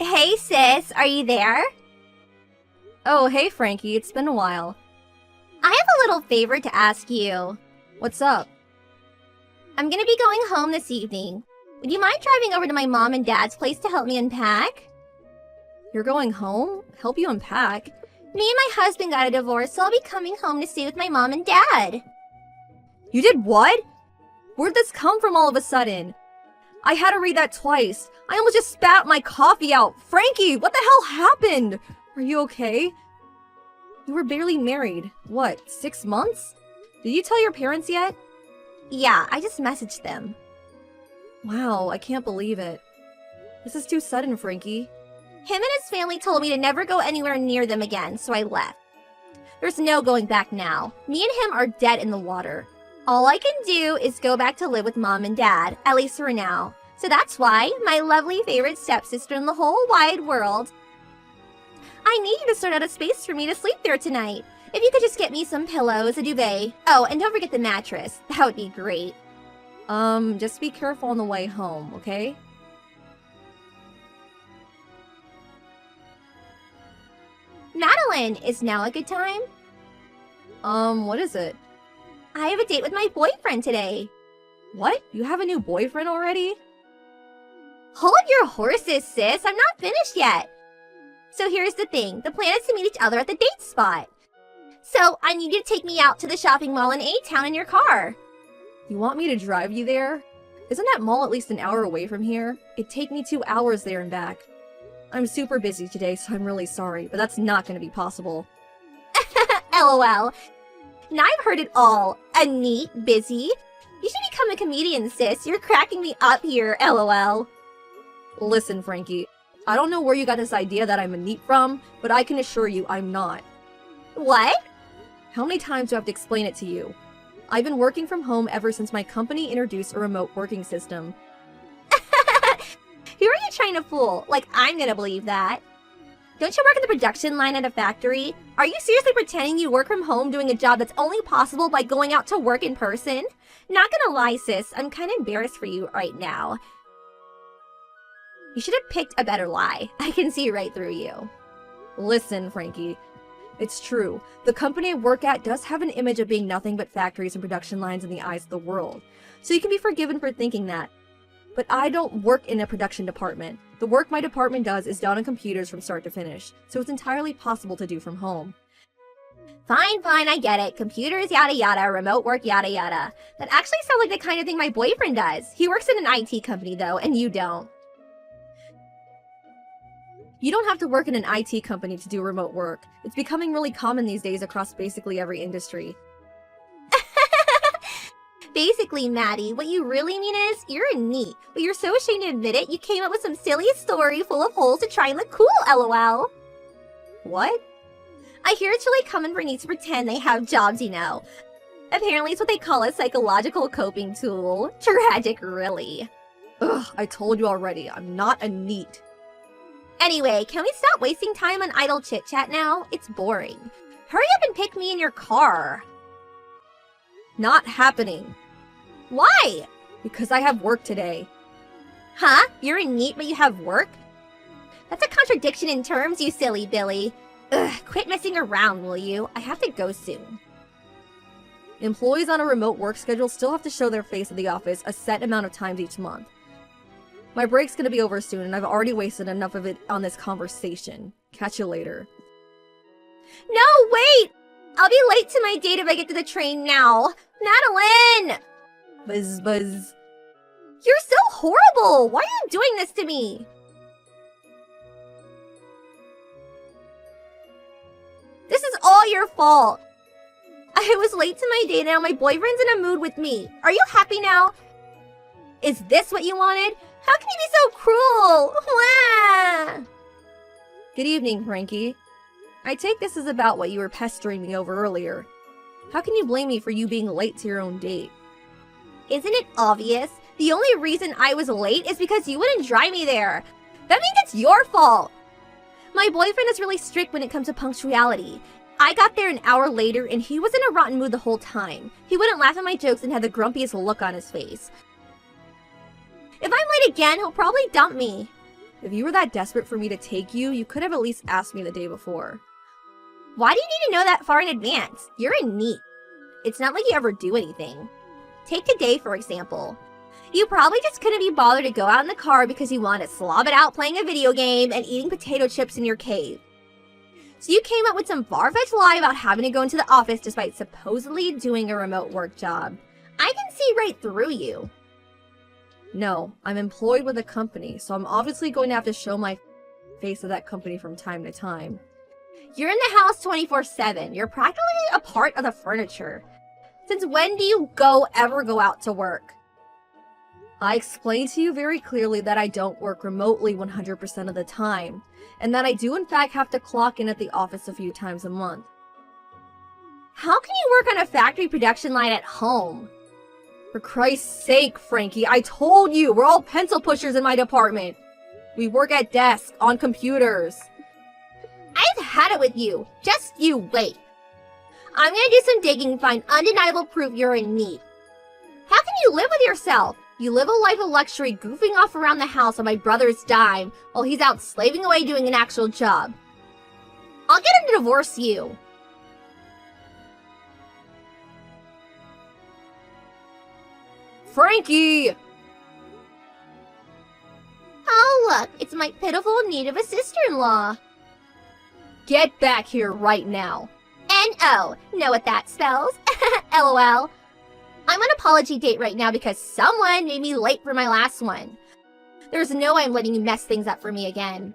Hey sis, are you there? Oh, hey Frankie, it's been a while. I have a little favor to ask you. What's up? I'm gonna be going home this evening. Would you mind driving over to my mom and dad's place to help me unpack? You're going home? Help you unpack? Me and my husband got a divorce, so I'll be coming home to stay with my mom and dad. You did what? Where'd this come from all of a sudden? I had to read that twice. I almost just spat my coffee out. Frankie, what the hell happened? Are you okay? You were barely married. What, 6 months? Did you tell your parents yet? Yeah, I just messaged them. Wow, I can't believe it. This is too sudden, Frankie. Him and his family told me to never go anywhere near them again, so I left. There's no going back now. Me and him are dead in the water. All I can do is go back to live with mom and dad, at least for now. So that's why, my lovely favorite stepsister in the whole wide world, I need you to sort out a space for me to sleep there tonight. If you could just get me some pillows, a duvet. Oh, and don't forget the mattress. That would be great. Just be careful on the way home, okay? Madeline, is now a good time? What is it? I have a date with my boyfriend today. What? You have a new boyfriend already? Hold your horses, sis. I'm not finished yet. So here's the thing. The plan is to meet each other at the date spot. So I need you to take me out to the shopping mall in A-Town in your car. You want me to drive you there? Isn't that mall at least an hour away from here? It'd take me 2 hours there and back. I'm super busy today, so I'm really sorry, but that's not going to be possible. LOL. Now I've heard it all. A neat, busy. You should become a comedian, sis. You're cracking me up here, LOL. Listen, Frankie. I don't know where you got this idea that I'm a neat from, but I can assure you I'm not. What? How many times do I have to explain it to you? I've been working from home ever since my company introduced a remote working system. Who are you trying to fool? Like, I'm gonna believe that. Don't you work in the production line at a factory? Are you seriously pretending you work from home doing a job that's only possible by going out to work in person? Not gonna lie, sis, I'm kinda embarrassed for you right now. You should have picked a better lie. I can see right through you. Listen, Frankie. It's true. The company I work at does have an image of being nothing but factories and production lines in the eyes of the world. So you can be forgiven for thinking that. But I don't work in a production department. The work my department does is done on computers from start to finish, so it's entirely possible to do from home. Fine, I get it. Computers, yada yada, remote work, yada yada. That actually sounds like the kind of thing my boyfriend does. He works in an IT company though, and you don't. You don't have to work in an IT company to do remote work. It's becoming really common these days across basically every industry. Basically, Maddie, what you really mean is, you're a neat, but you're so ashamed to admit it, you came up with some silly story full of holes to try and look cool, LOL. What? I hear it's really common for neats to pretend they have jobs, you know. Apparently it's what they call a psychological coping tool. Tragic, really. Ugh, I told you already, I'm not a neat. Anyway, can we stop wasting time on idle chit-chat now? It's boring. Hurry up and pick me in your car. Not happening. Why? Because I have work today. Huh? You're a neat but you have work? That's a contradiction in terms, you silly Billy. Ugh, quit messing around, will you? I have to go soon. Employees on a remote work schedule still have to show their face at the office a set amount of times each month. My break's gonna be over soon and I've already wasted enough of it on this conversation. Catch you later. No, wait! I'll be late to my date if I get to the train now. Madeline! Buzz, buzz. You're so horrible! Why are you doing this to me? This is all your fault. I was late to my date and now my boyfriend's in a mood with me. Are you happy now? Is this what you wanted? How can you be so cruel? Wah! Good evening, Frankie. I take this as about what you were pestering me over earlier. How can you blame me for you being late to your own date? Isn't it obvious? The only reason I was late is because you wouldn't drive me there. That means it's your fault. My boyfriend is really strict when it comes to punctuality. I got there an hour later and he was in a rotten mood the whole time. He wouldn't laugh at my jokes and had the grumpiest look on his face. If I'm late again, he'll probably dump me. If you were that desperate for me to take you, you could have at least asked me the day before. Why do you need to know that far in advance? You're a NEET. It's not like you ever do anything. Take today, for example. You probably just couldn't be bothered to go out in the car because you wanted to slob it out playing a video game and eating potato chips in your cave. So you came up with some far-fetched lie about having to go into the office despite supposedly doing a remote work job. I can see right through you. No, I'm employed with a company, so I'm obviously going to have to show my face to that company from time to time. You're in the house 24/7. You're practically a part of the furniture. Since when do you ever go out to work? I explained to you very clearly that I don't work remotely 100% of the time, and that I do in fact have to clock in at the office a few times a month. How can you work on a factory production line at home? For Christ's sake, Frankie, I told you, we're all pencil pushers in my department. We work at desks, on computers. I've had it with you. Just you wait. I'm gonna do some digging and find undeniable proof you're in NEET. How can you live with yourself? You live a life of luxury goofing off around the house on my brother's dime while he's out slaving away doing an actual job. I'll get him to divorce you. Frankie! Oh look, it's my pitiful need of a sister-in-law. Get back here right now. N-O. Know what that spells? LOL. I'm on apology date right now because someone made me late for my last one. There's no way I'm letting you mess things up for me again.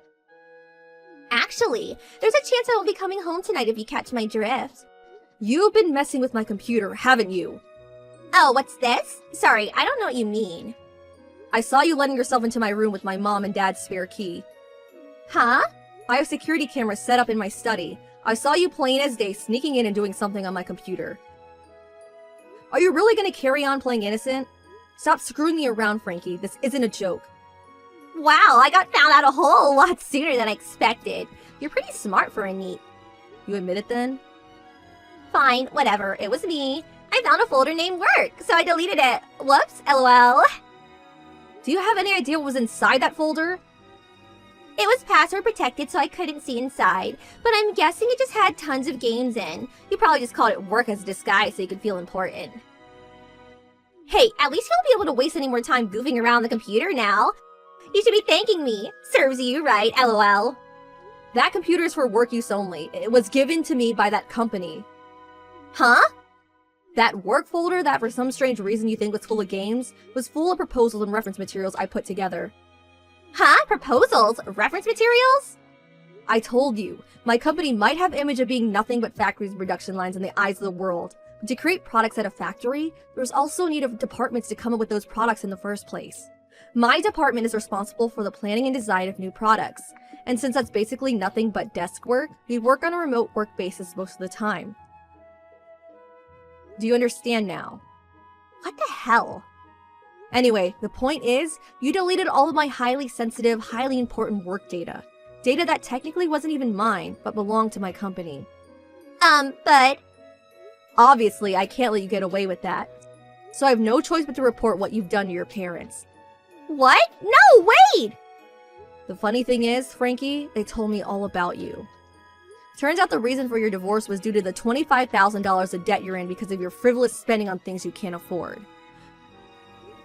Actually, there's a chance I won't be coming home tonight if you catch my drift. You've been messing with my computer, haven't you? Oh, what's this? Sorry, I don't know what you mean. I saw you letting yourself into my room with my mom and dad's spare key. Huh? I have security cameras set up in my study. I saw you plain as day sneaking in and doing something on my computer. Are you really gonna carry on playing innocent? Stop screwing me around, Frankie. This isn't a joke. Wow, I got found out a whole lot sooner than I expected. You're pretty smart for a NEET. You admit it then? Fine, whatever. It was me. I found a folder named Work, so I deleted it. Whoops, LOL. Do you have any idea what was inside that folder? It was password protected, so I couldn't see inside, but I'm guessing it just had tons of games in. You probably just called it Work as a disguise so you could feel important. Hey, at least you won't be able to waste any more time goofing around the computer now. You should be thanking me. Serves you right, LOL. That computer is for work use only. It was given to me by that company. Huh? That work folder that for some strange reason you think was full of games was full of proposals and reference materials I put together. Huh? Proposals? Reference materials? I told you, my company might have image of being nothing but factories and production lines in the eyes of the world. But to create products at a factory, there's also a need of departments to come up with those products in the first place. My department is responsible for the planning and design of new products. And since that's basically nothing but desk work, we work on a remote work basis most of the time. Do you understand now? What the hell? Anyway, the point is, you deleted all of my highly sensitive, highly important work data. Data that technically wasn't even mine, but belonged to my company. But... Obviously, I can't let you get away with that. So I have no choice but to report what you've done to your parents. What? No, wait! The funny thing is, Frankie, they told me all about you. Turns out the reason for your divorce was due to the $25,000 of debt you're in because of your frivolous spending on things you can't afford.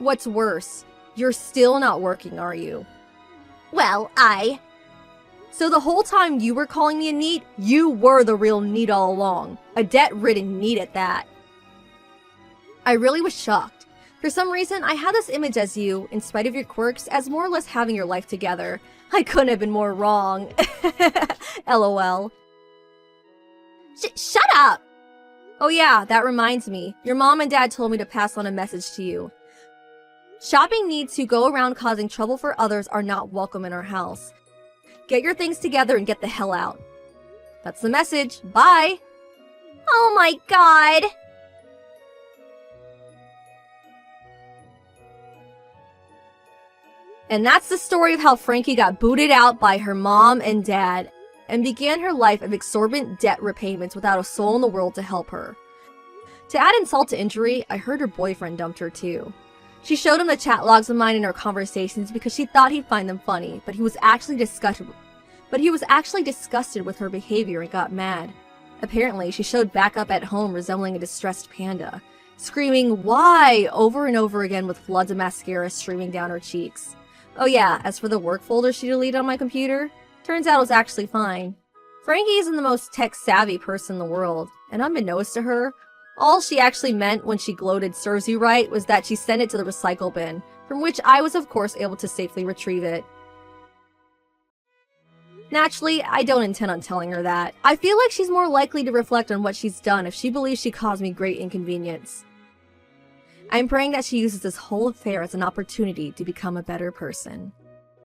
What's worse, you're still not working, are you? Well, So the whole time you were calling me a NEET, you were the real NEET all along. A debt-ridden NEET at that. I really was shocked. For some reason, I had this image as you, in spite of your quirks, as more or less having your life together. I couldn't have been more wrong. LOL. Shut up! Oh yeah, that reminds me. Your mom and dad told me to pass on a message to you. Shopping needs who go around causing trouble for others are not welcome in our house. Get your things together and get the hell out. That's the message. Bye! Oh my god! And that's the story of how Frankie got booted out by her mom and dad and began her life of exorbitant debt repayments without a soul in the world to help her. To add insult to injury, I heard her boyfriend dumped her too. She showed him the chat logs of mine in our conversations because she thought he'd find them funny, but he was actually disgusted with her behavior and got mad. Apparently, she showed back up at home resembling a distressed panda, screaming "Why?" over and over again with floods of mascara streaming down her cheeks. Oh yeah, as for the work folder she deleted on my computer, turns out it was actually fine. Frankie isn't the most tech-savvy person in the world, and unbeknownst to her, all she actually meant when she gloated "serves you right" was that she sent it to the recycle bin, from which I was of course able to safely retrieve it. Naturally, I don't intend on telling her that. I feel like she's more likely to reflect on what she's done if she believes she caused me great inconvenience. I'm praying that she uses this whole affair as an opportunity to become a better person.